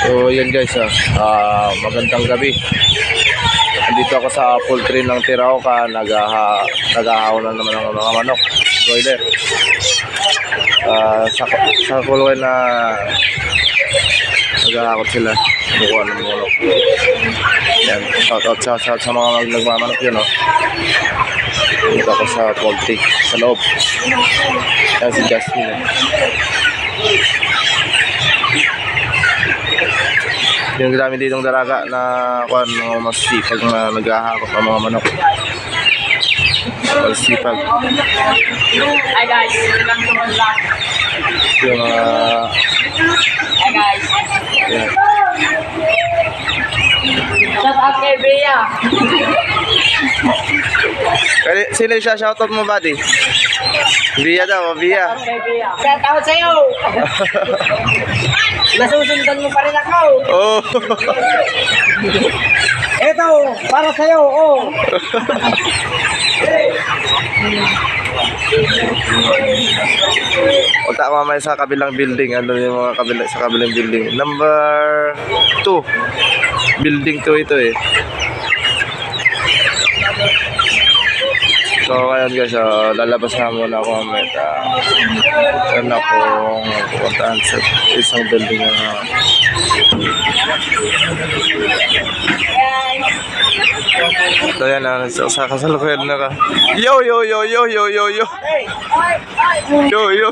So yan guys, magandang gabi. Andito ako sa poultry ng Tirauca, naghahaw na naman ng mga manok, broiler. Sa kulungan na naghahakot sila, bukuhan ng manok. Yan, shout out sa mga nagmamanok yun, no? Dito ako sa poultry, sa loob. Yan si Jasmine. Yung dami ditong dalaga na mas sipag na naghahakot ng mga manok. Mas sipag. Hi guys, welcome to my vlog. Yung Hi guys. yeah. Shout out kay Bea. Sino yung shoutout mo, buddy? Via daw, Via. Kay Bea. Shout out sa'yo. Nasusundan mo pa rin ako. Oh. Ito, para sa'yo. Oh. Punta ka mamaya sa kabilang building. Ano yung mga sa kabilang building? Number 2. Building 2 ito eh. So ngayon guys, lalabas na muna ako mamaya. Meron akong puntaan sa isang building na so yan na, sa kasalukuyan na ka. Yo yo yo yo yo yo yo. Yo yo yo.